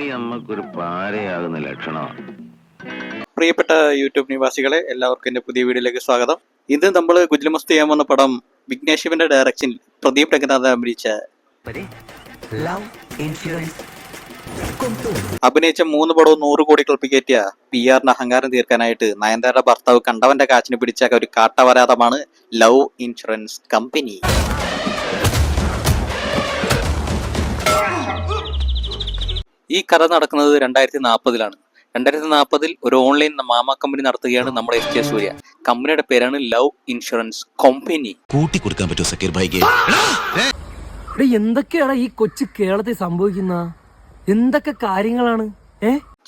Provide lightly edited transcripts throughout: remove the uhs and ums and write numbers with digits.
ഉണ്ണി അമ്മക്കൊരു പാരയാകുന്ന ലക്ഷണമാണ്. പ്രിയപ്പെട്ട യൂട്യൂബ് നിവാസികളെ, എല്ലാവർക്കും എൻ്റെ പുതിയ വീഡിയോയിലേക്ക് സ്വാഗതം. ഇത് നമ്മൾ ഗുജലമസ്തി ചെയ്യാൻ വന്ന പടം വിഘ്നേഷ് ശിവന്റെ ഡയറക്ഷനിൽ പ്രദീപ് രംഗനാഥ് അഭിനയിച്ച 3 പടവും 100 കോടി ക്ലബിൽ PR-ന് അഹങ്കാരം തീർക്കാനായിട്ട് നയൻതാരയുടെ ഭർത്താവ് കണ്ടവന്റെ കാച്ചിന് പിടിച്ച ഒരു കാട്ടവരാതമാണ് ലവ് ഇൻഷുറൻസ് കമ്പനി. ഈ കഥ നടക്കുന്നത് 2040-ലാണ്. 2040-ൽ ഒരു ഓൺലൈൻ മാമ കമ്പനി നടത്തുകയാണ് നമ്മുടെ SJ സൂര്യ. കമ്പനിയുടെ പേരാണ് ലവ് ഇൻഷുറൻസ് കമ്പനി. കൂട്ടിക്കൊടുക്കാൻ പറ്റുമോ സക്കീർ ഭായിക്ക്? എന്തൊക്കെയാണ് ഈ കൊച്ചു കേരളത്തിൽ സംഭവിക്കുന്ന എന്തൊക്കെ കാര്യങ്ങളാണ്?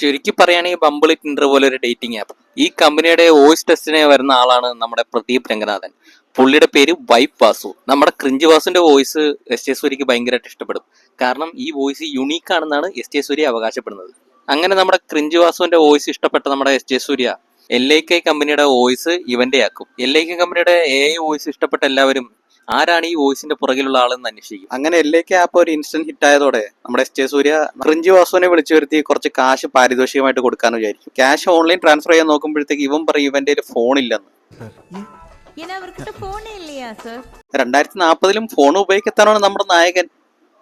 ചുരുക്കി പറയുകയാണെങ്കിൽ ബംബിൾ, ടിൻഡർ പോലെ ഒരു ഡേറ്റിംഗ് ആപ്പ്. ഈ കമ്പനിയുടെ വോയിസ് ടെസ്റ്റിന് വരുന്ന ആളാണ് നമ്മുടെ പ്രദീപ് രംഗനാഥൻ. പുള്ളിയുടെ പേര് വൈപ്പ് വാസു. നമ്മുടെ ക്രിഞ്ച് വാസുവിന്റെ വോയിസ് SJ സൂര്യക്ക് ഭയങ്കരമായിട്ട് ഇഷ്ടപ്പെടും. കാരണം ഈ വോയിസ് യുണീക്ക് ആണെന്നാണ് SJ സൂര്യ അവകാശപ്പെടുന്നത്. അങ്ങനെ നമ്മുടെ ക്രിഞ്ച് വാസുവിന്റെ വോയിസ് ഇഷ്ടപ്പെട്ട നമ്മുടെ SJ സൂര്യ LIK കമ്പനിയുടെ വോയിസ് ഇവന്റെ ആക്കും. LIK കമ്പനിയുടെ AI വോയിസ് ഇഷ്ടപ്പെട്ട എല്ലാവരും ആരാണ് ഈ വോയിസിന്റെ പുറകിലുള്ള ആളെന്ന് അന്വേഷിക്കും. അങ്ങനെ LIK ആപ്പ് ഒരു ഇൻസ്റ്റന്റ് ഹിറ്റ് ആയതോടെ നമ്മുടെ SJ സൂര്യ ക്രിഞ്ച് വാസുവിനെ വിളിച്ചു വരുത്തി കുറച്ച് കാശ് പാരിതോഷികമായിട്ട് കൊടുക്കാന്ന് വിചാരിക്കും. ക്യാഷ് ഓൺലൈൻ ട്രാൻസ്ഫർ ചെയ്യാൻ നോക്കുമ്പോഴത്തേക്ക് ഇവൻ പറയും ഇവന്റെ ഫോൺ ഇല്ലെന്ന്. 2040-ലും ഫോൺ ഉപയോഗിക്കത്താനാണ് നമ്മുടെ നായകൻ.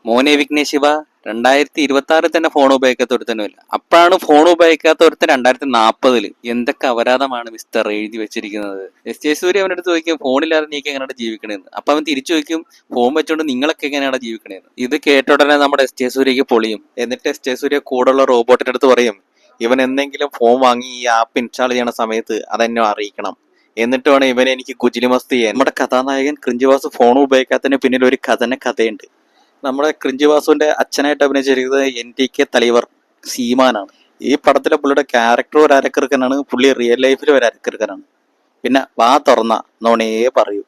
മോനെ വിഘ്നേഷ് ശിവ, 2026 തന്നെ ഫോൺ ഉപയോഗിക്കാത്ത ഒരുത്തനുമില്ല. അപ്പോഴാണ് ഫോൺ ഉപയോഗിക്കാത്ത ഒരുത്തൻ 2040-ല്. എന്തൊക്കെ അപരാധമാണ് മിസ്റ്റർ എഴുതി വെച്ചിരിക്കുന്നത്. SJ സൂര്യ അവനടുത്ത് ചോദിക്കും ഫോണില്ലാതെ നീക്ക് എങ്ങനെയാണ് ജീവിക്കണേന്ന്. അപ്പൊ അവൻ തിരിച്ചു ചോദിക്കും ഫോൺ വെച്ചോണ്ട് നിങ്ങളൊക്കെ എങ്ങനെയാണ് ജീവിക്കണേന്ന്. ഇത് കേട്ട ഉടനെ നമ്മുടെ SJ സൂര്യക്ക് പൊളിയും. എന്നിട്ട് SJ സൂര്യ കൂടെയുള്ള റോബോട്ടിന്റെ അടുത്ത് പറയും ഇവൻ എന്തെങ്കിലും ഫോൺ വാങ്ങി ഈ ആപ്പ് ഇൻസ്റ്റാൾ ചെയ്യണ സമയത്ത് അതെന്നെ അറിയിക്കണം. എന്നിട്ട് വേണം ഇവനെ എനിക്ക് ഗുജലിമസ്തി ചെയ്യാൻ. നമ്മുടെ കഥാനായകൻ ക്രിഞ്ച് വാസു ഫോൺ ഉപയോഗിക്കാത്തതിന് പിന്നിൽ ഒരു കഥയുണ്ട്. നമ്മുടെ ക്രിഞ്ച് വാസുവിന്റെ അച്ഛനായിട്ട് അഭിനയിച്ചിരിക്കുന്നത് NTK തലൈവർ സീമാനാണ്. ഈ പടത്തിലെ പുള്ളിയുടെ ക്യാരക്ടർ ഒരു അരക്കിറുക്കനാണ്. പുള്ളി റിയൽ ലൈഫിൽ ഒരു അരക്കിറുക്കനാണ്. പിന്നെ വാ തുറന്ന നോണേ പറയൂ.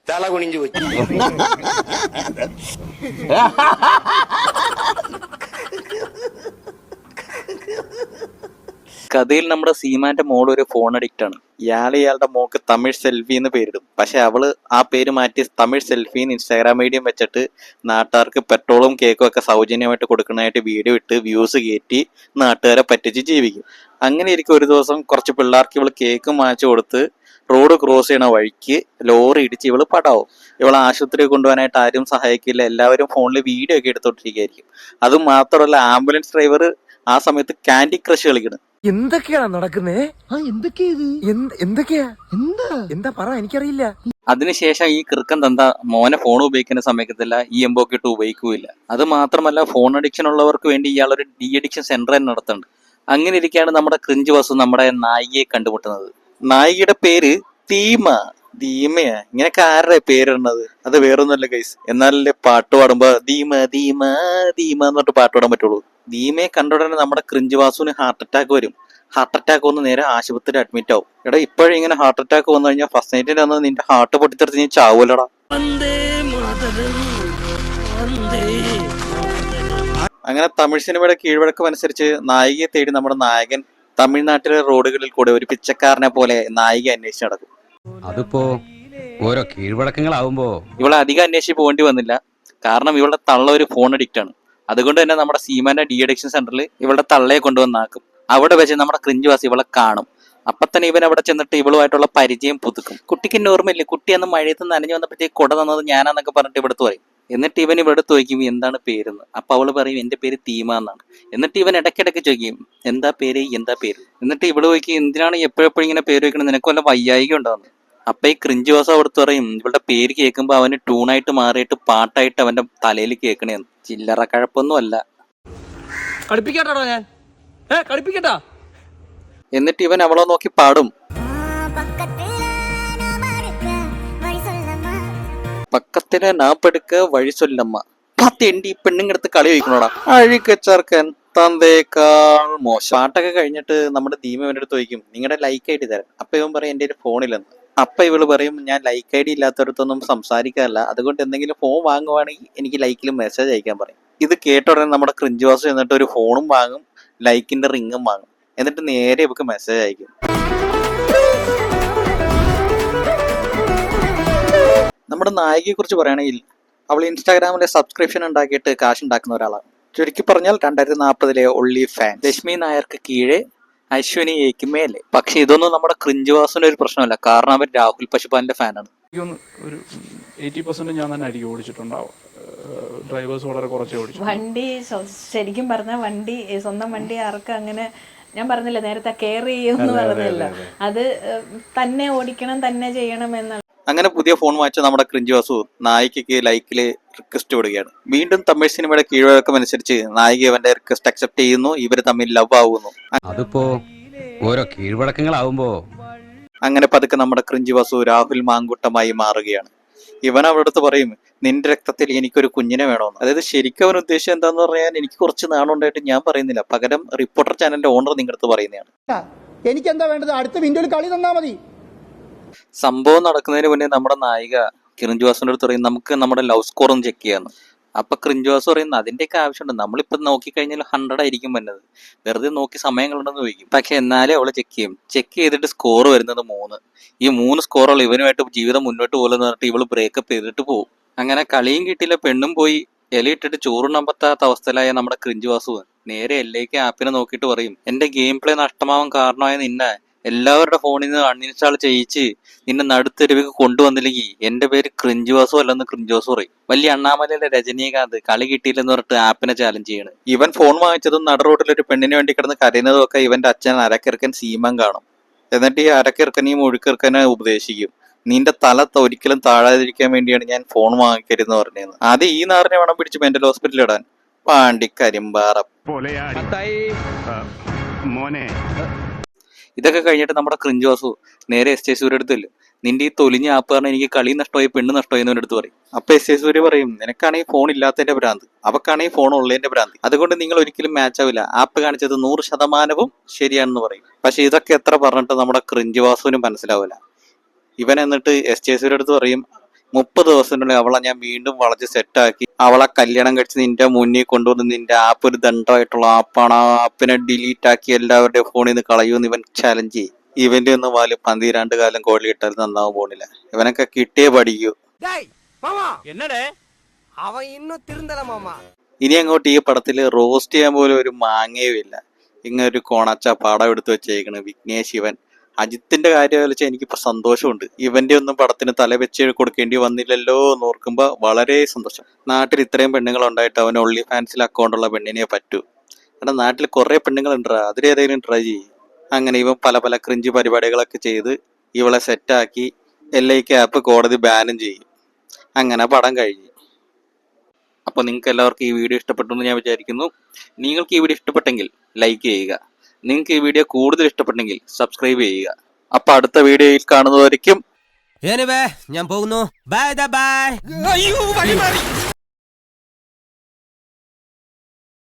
തല കുനിഞ്ഞു വെച്ചു. കഥയിൽ നമ്മുടെ സീമാന്റെ മോൾ ഒരു ഫോൺ അഡിക്റ്റ് ആണ്. ഇയാളുടെ മോക്ക് തമിഴ് സെൽഫി എന്ന് പേരിടും. പക്ഷെ അവള് ആ പേര് മാറ്റി തമിഴ് സെൽഫി എന്ന് ഇൻസ്റ്റാഗ്രാം മീഡിയം വെച്ചിട്ട് നാട്ടുകാർക്ക് പെട്രോളും കേക്കും ഒക്കെ സൗജന്യമായിട്ട് കൊടുക്കുന്നതായിട്ട് വീഡിയോ ഇട്ട് വ്യൂസ് കയറ്റി നാട്ടുകാരെ പറ്റിച്ച് ജീവിക്കും. അങ്ങനെ ഇരിക്കും ഒരു ദിവസം കുറച്ച് പിള്ളേർക്ക് ഇവള് കേക്ക് വാങ്ങിച്ചു കൊടുത്ത് റോഡ് ക്രോസ് ചെയ്യണ വഴിക്ക് ലോറി ഇടിച്ച് ഇവള് പടാവും. ഇവളെ ആശുപത്രിയിൽ കൊണ്ടുപോകാനായിട്ട് ആരും സഹായിക്കില്ല. എല്ലാവരും ഫോണിൽ വീഡിയോ ഒക്കെ എടുത്തോണ്ടിരിക്കുകയായിരിക്കും. അതും മാത്രമല്ല ആംബുലൻസ് ഡ്രൈവർ ആ സമയത്ത് കാൻഡി ക്രഷ് കളിക്കണം. എന്തൊക്കെയാണ് നടക്കുന്നേ? എന്താ പറ, എനിക്കറിയില്ല. അതിനുശേഷം ഈ കിറുക്കൻ തന്ത മോനെ ഫോൺ ഉപയോഗിക്കുന്ന സമയത്തില്ല ഈ എംബൊക്കെ ഇട്ട് ഉപയോഗിക്കൂല. അത് മാത്രമല്ല ഫോൺ അഡിക്ഷൻ ഉള്ളവർക്ക് വേണ്ടി ഇയാളൊരു ഡി അഡിക്ഷൻ സെന്റർ തന്നെ നടത്തുന്നുണ്ട്. അങ്ങനെ ഇരിക്കുകയാണ് നമ്മുടെ ക്രിഞ്ച് വാസു നമ്മുടെ നായികയെ കണ്ടുമുട്ടുന്നത്. നായികയുടെ പേര് ധീമയാ. ഇങ്ങനെയൊക്കെ ആരുടെ പേരിടുന്നത്? അത് വേറൊന്നുമല്ല ഗൈസ്. എന്നാലല്ലേ പാട്ട് പാടുമ്പോ ധീമ ധീമ ധീമ എന്ന് പറഞ്ഞിട്ട് പാട്ട് പാടാൻ പറ്റുള്ളൂ. ധീമയെ കണ്ടുടനെ നമ്മുടെ ക്രിഞ്ച് വാസുവിന് ഹാർട്ട് അറ്റാക്ക് വരും. ഹാർട്ട് അറ്റാക്ക് വന്ന് നേരെ ആശുപത്രിയിൽ അഡ്മിറ്റ് ആവും. എടാ ഇപ്പോഴും ഇങ്ങനെ ഹാർട്ട് അറ്റാക്ക് വന്നു കഴിഞ്ഞാൽ ഫസ്റ്റ് നൈറ്റിൽ വന്ന് നിന്റെ ഹാർട്ട് പൊട്ടിത്തെറിച്ച് നീ ചാവൂലടാ. അങ്ങനെ തമിഴ് സിനിമയുടെ കീഴ്വഴക്കം അനുസരിച്ച് നായികയെ തേടി നമ്മുടെ നായകൻ തമിഴ്നാട്ടിലെ റോഡുകളിൽ കൂടെ ഒരു പിച്ചക്കാരനെ പോലെ നായിക അന്വേഷിച്ച് നടക്കും. അതിപ്പോ ഓരോ കീഴ്വഴക്കങ്ങളാവുമ്പോ ഇവളെ അധികം അന്വേഷിച്ച് പോകേണ്ടി വന്നില്ല. കാരണം ഇവളുടെ തള്ള ഒരു ഫോൺ അഡിക്റ്റ് ആണ്. അതുകൊണ്ട് തന്നെ നമ്മുടെ സീമാന്റെ ഡി അഡിക്ഷൻ സെന്ററിൽ ഇവളുടെ തള്ളയെ കൊണ്ടുവന്നാക്കും. അവിടെ വെച്ച് നമ്മുടെ ക്രിഞ്ച് വാസി ഇവളെ കാണും. അപ്പൊ തന്നെ ഇവൻ അവിടെ ചെന്നിട്ട് ഇവളുമായിട്ടുള്ള പരിചയം പുതുക്കും. കുട്ടിക്ക് ഓർമ്മയില്ലേ, കുട്ടി അന്ന് മഴയത്ത് നനഞ്ഞു വന്നപ്പോഴത്തേക്ക് കൊട തന്നത് ഞാനാന്നൊക്കെ പറഞ്ഞിട്ട് ഇവിടുത്തെ പറയും. എന്നിട്ട് ഇവൻ ഇവിടെ ചോദിക്കും എന്താണ് പേരെന്ന്. അപ്പൊ അവള് പറയും എന്റെ പേര് തീമ എന്നാണ്. എന്നിട്ട് ഇവൻ ഇടയ്ക്കിടയ്ക്ക് ചോദിക്കും എന്താ പേര്. എന്നിട്ട് ഇവള് ചോദിക്കും എന്തിനാണ് എപ്പോഴെപ്പോഴും ഇങ്ങനെ പേര് വെക്കണം, നിനക്ക് വല്ല വയ്യായിക ഉണ്ടാവുന്നു. അപ്പൊ ഈ ക്രിഞ്ച് വാസം അവിടുത്തെ പറയും ഇവളുടെ പേര് കേൾക്കുമ്പോ അവന് ട്യൂണായിട്ട് മാറിയിട്ട് പാട്ടായിട്ട് അവന്റെ തലയിൽ കേൾക്കണേന്ന്. ചില്ലറ കഴപ്പൊന്നും അല്ല. എന്നിട്ട് ഇവൻ അവളെ നോക്കി പാടും പക്കത്തിന് നാപ്പെടുക്ക വഴി ചൊല്ലമ്മ. പത്തേണ്ടി പെണ്ണുങ്ങടുത്ത് കളി വയ്ക്കണോടാ അഴിക്ക ചേർക്കൻ തന്തേക്കാൾ മോശം. പാട്ടൊക്കെ കഴിഞ്ഞിട്ട് നമ്മുടെ ധീമ ഇവന്റെ അടുത്ത് ചോദിക്കും നിങ്ങളുടെ ലൈക്ക് ഐ ഡി തരാം. അപ്പൊ ഇവൻ പറയും എന്റെ ഒരു ഫോണിലെന്ന്. അപ്പൊ ഇവള് പറയും ഞാൻ ലൈക്ക് ഐ ഡി ഇല്ലാത്തടത്തൊന്നും സംസാരിക്കാറില്ല, അതുകൊണ്ട് എന്തെങ്കിലും ഫോൺ വാങ്ങുവാണെങ്കിൽ എനിക്ക് ലൈക്കിലും മെസ്സേജ് അയക്കാൻ പറയും. ഇത് കേട്ട ഉടനെ നമ്മുടെ ക്രിഞ്ച് വാസു എന്നിട്ട് ഒരു ഫോണും വാങ്ങും, ലൈക്കിന്റെ റിങ്ങും വാങ്ങും. എന്നിട്ട് നേരെ ഇവക്ക് മെസ്സേജ് അയക്കും. നമ്മുടെ നായികയെ കുറിച്ച് പറയുകയാണെങ്കിൽ അവൾ ഇൻസ്റ്റാഗ്രാമിലെ സബ്സ്ക്രിപ്ഷൻ ഉണ്ടാക്കിയിട്ട് കാശ് ഉണ്ടാക്കുന്ന ഒരാളാണ്. ചുരുക്കി പറഞ്ഞാൽ 2040 ഒള്ളി ഫാൻ. ലക്ഷ്മി നായർക്ക് കീഴെ, അശ്വിനി എക്ക് മേലെ. പക്ഷെ ഇതൊന്നും നമ്മുടെ ക്രിഞ്ച് വാസുവിന്റെ ഒരു പ്രശ്നമല്ല, കാരണം അവൻ രാഹുൽ പശുപാലിന്റെ ഫാനാണ്. ഒരു 80% ഞാൻ തന്നെ ആയിരിക്കും ഓടിച്ചിട്ടുണ്ടാവും. ഡ്രൈവേഴ്സ് വളരെ കുറച്ചേ ഓടിച്ചു. വണ്ടി ശരിക്കും പറഞ്ഞാൽ വണ്ടി സ്വന്തം വണ്ടി ആർക്ക് അങ്ങനെ ഞാൻ പറഞ്ഞില്ല നേരത്തെ കെയർ ചെയ്യുമെന്ന് പറഞ്ഞല്ലോ, അത് തന്നെ ഓടിക്കണം തന്നെ ചെയ്യണം എന്നുള്ള. അങ്ങനെ പുതിയ ഫോൺ വാങ്ങിച്ച നമ്മുടെ ക്രിഞ്ച് വാസു നായികയ്ക്ക് ലൈക്കില് റിക്വസ്റ്റ് കൊടുക്കുകയാണ്. വീണ്ടും തമിഴ് സിനിമയുടെ കീഴ്വഴക്കം അനുസരിച്ച് നായിക ഇവന്റെ റിക്വസ്റ്റ് അക്സെപ്റ്റ് ചെയ്യുന്നു. ഇവര് തമ്മിൽ ലവ് ആവുന്നു. അതിപ്പോ ഓരോ കീഴ്വഴക്കങ്ങളാവുമ്പോ അങ്ങനെ പതുക്കെ നമ്മുടെ ക്രിഞ്ച് വാസു രാഹുൽ മാങ്കുട്ടമായി മാറുകയാണ്. ഇവൻ അവരുടെ അടുത്ത് പറയും, നിന്റെ രക്തത്തിൽ എനിക്കൊരു കുഞ്ഞിനെ വേണമെന്ന്. അതായത് ശരിക്കും അവൻ ഉദ്ദേശം എന്താന്ന് പറയാൻ എനിക്ക് കുറച്ച് നാളുണ്ടായിട്ട് ഞാൻ പറയുന്നില്ല, പകരം റിപ്പോർട്ടർ ചാനലിന്റെ ഓണർ നിങ്ങളുടെ അടുത്ത് പറയുന്നതാണ്. എനിക്ക് എന്താ വേണ്ടത്? അടുത്ത വിൻഡോയിൽ കളി തന്നാ മതി. സംഭവം നടക്കുന്നതിന് മുന്നേ നമ്മുടെ നായിക ക്രിഞ്ച് വാസുവിന്റെ അടുത്ത് പറയും, നമുക്ക് നമ്മുടെ ലവ് സ്കോർ ഒന്ന് ചെക്ക് ചെയ്യാന്ന്. അപ്പൊ ക്രിഞ്ച് വാസു പറയുന്നത് അതിന്റെയൊക്കെ ആവശ്യമുണ്ട്, നമ്മളിപ്പോ നോക്കിക്കഴിഞ്ഞാൽ 100 ആയിരിക്കും വരുന്നത്, വെറുതെ നോക്കി സമയങ്ങളുണ്ടെന്ന് ചോദിക്കും. പക്ഷെ എന്നാലേ അവള് ചെക്ക് ചെയ്യും. ചെക്ക് ചെയ്തിട്ട് സ്കോർ വരുന്നത് 3. ഈ 3 സ്കോറുകൾ ഇവനുമായിട്ട് ജീവിതം മുന്നോട്ട് പോകുമെന്ന് പറഞ്ഞിട്ട് ഇവള് ബ്രേക്കപ്പ് ചെയ്തിട്ട് പോകും. അങ്ങനെ കളിയും കിട്ടിയില്ല, പെണ്ണും പോയി. ഇലയിട്ടിട്ട് ചോറുണ്ണാൻ പറ്റാത്ത അവസ്ഥയിലായ നമ്മുടെ ക്രിഞ്ച് വാസു നേരെ എല്ലേക്ക് ആപ്പിനെ നോക്കിയിട്ട് പറയും, എന്റെ ഗെയിം പ്ലേ നഷ്ടമാവാൻ കാരണമായ നിന്നെ എല്ലാവരുടെ ഫോണിൽ നിന്ന് അൺഇൻസ്റ്റാൾ ചെയ്യിച്ച് നിന്നെ നടുത്തെരുവിക്ക് കൊണ്ടുവന്നില്ലെങ്കിൽ എന്റെ പേര് ക്രിഞ്ച് വാസു അല്ലെന്ന് ക്രിഞ്ച് വാസു പറയും. വലിയ അണ്ണാമലയിലെ രജനീകാന്ത് കളി കിട്ടിയില്ലെന്ന് പറഞ്ഞിട്ട് ആപ്പിനെ ചാലഞ്ച് ചെയ്യണം. ഇവൻ ഫോൺ വാങ്ങിച്ചതും നട റോഡിൽ ഒരു പെണ്ണിന് വേണ്ടി കിടന്ന് കരയുന്നതും ഒക്കെ ഇവന്റെ അച്ഛൻ അരക്കിറക്കൻ സീമൻ കാണും. എന്നിട്ട് ഈ അരക്കിറക്കനെയും ഒഴുക്കിറക്കനെ ഉപദേശിക്കും, നിന്റെ തല ഒരിക്കലും താഴാതിരിക്കാൻ വേണ്ടിയാണ് ഞാൻ ഫോൺ വാങ്ങിക്കരുതെന്ന് പറഞ്ഞത്. ആദ്യം ഈ നാറിനെ വേണം പിടിച്ച് മെന്റൽ ഹോസ്പിറ്റലിൽ ഇടാൻ. പാണ്ടിക്കരിമ്പാറ. ഇതൊക്കെ കഴിഞ്ഞിട്ട് നമ്മുടെ ക്രിഞ്ച് വാസു നേരെ എസ് ജെ സൂര്യ അടുത്തില്ല, നിന്റെ ഈ തൊലിഞ്ഞ ആപ്പ് കാരണം എനിക്ക് കളി നഷ്ടമായി പെണ്ണ് നഷ്ടമായി എന്നവരുടെ അടുത്ത് പറയും. അപ്പൊ എസ് ജെ സൂര്യ പറയും, നിനക്കാണെങ്കിൽ ഫോൺ ഇല്ലാത്തതിന്റെ ഭ്രാന്ത്, അവക്കാണെങ്കിൽ ഫോൺ ഉള്ളതിന്റെ ഭ്രാന്ത്, അതുകൊണ്ട് നിങ്ങൾ ഒരിക്കലും മാച്ച് ആവില്ല, ആപ്പ് കാണിച്ചത് 100% ശരിയാണെന്ന് പറയും. പക്ഷെ ഇതൊക്കെ എത്ര പറഞ്ഞിട്ട് നമ്മുടെ ക്രിഞ്ച് വാസുവിനും മനസ്സിലാവില്ല. ഇവൻ എന്നിട്ട് എസ് ജെ സൂര്യ അടുത്ത് പറയും, 30 ദിവസത്തിനുള്ളിൽ അവളെ ഞാൻ വീണ്ടും വളച്ച് സെറ്റാക്കി അവളെ കല്യാണം കഴിച്ച് നിന്റെ മുന്നിൽ കൊണ്ടുവന്ന് നിന്റെ ആപ്പ് ഒരു ദണ്ഡമായിട്ടുള്ള ആപ്പാണ്, ആ ആപ്പിനെ ഡിലീറ്റ് ആക്കി എല്ലാവരുടെയും ഫോണിൽ നിന്ന് കളയൂന്ന് ഇവൻ ചാലഞ്ച് ചെയ്യും. ഇവന്റെ ഒന്നും വാല് 12 കാലം കോഴി ഇട്ടാലും നന്നാവാൻ പോണില്ല. ഇവനൊക്കെ കിട്ടിയേ പഠിക്കൂ. ഇനി അങ്ങോട്ട് ഈ പടത്തില് റോസ്റ്റ് ചെയ്യാൻ പോലും ഒരു മാങ്ങയും ഇല്ല. ഇങ്ങനെ ഒരു കോണച്ച പാടം എടുത്ത് വെച്ചേക്കണ് വിഘ്നേഷ് ശിവൻ. അജിത്തിന്റെ കാര്യം വെച്ചാൽ എനിക്കിപ്പോ സന്തോഷമുണ്ട്. ഇവന്റെ ഒന്നും പടത്തിന് തല വെച്ച് കൊടുക്കേണ്ടി വന്നില്ലല്ലോ എന്ന് ഓർക്കുമ്പോ വളരെ സന്തോഷം. നാട്ടിൽ ഇത്രയും പെണ്ണുങ്ങൾ ഉണ്ടായിട്ട് അവന് ഒള്ളി ഫാൻസിൽ അക്കൗണ്ടുള്ള പെണ്ണിനെ പറ്റൂ. കാരണം നാട്ടിൽ കുറെ പെണ്ണുങ്ങളുണ്ട്, അതിലേതെങ്കിലും ട്രൈ ചെയ്യും. അങ്ങനെ ഇവൻ പല പല ക്രിഞ്ച് പരിപാടികളൊക്കെ ചെയ്ത് ഇവളെ സെറ്റാക്കി LIK ആപ്പ് കോടതി ബാനും ചെയ്യും. അങ്ങനെ പടം കഴിഞ്ഞു. അപ്പോൾ നിങ്ങൾക്ക് എല്ലാവർക്കും ഈ വീഡിയോ ഇഷ്ടപ്പെട്ടു എന്ന് ഞാൻ വിചാരിക്കുന്നു. നിങ്ങൾക്ക് ഈ വീഡിയോ ഇഷ്ടപ്പെട്ടെങ്കിൽ ലൈക്ക് ചെയ്യുക. നിങ്ങൾക്ക് ഈ വീഡിയോ കൂടുതൽ ഇഷ്ടപ്പെട്ടെങ്കിൽ സബ്സ്ക്രൈബ് ചെയ്യുക. അപ്പൊ അടുത്ത വീഡിയോയിൽ കാണുന്നതായിരിക്കും. ഞാൻ പോകുന്നു. Bye bye.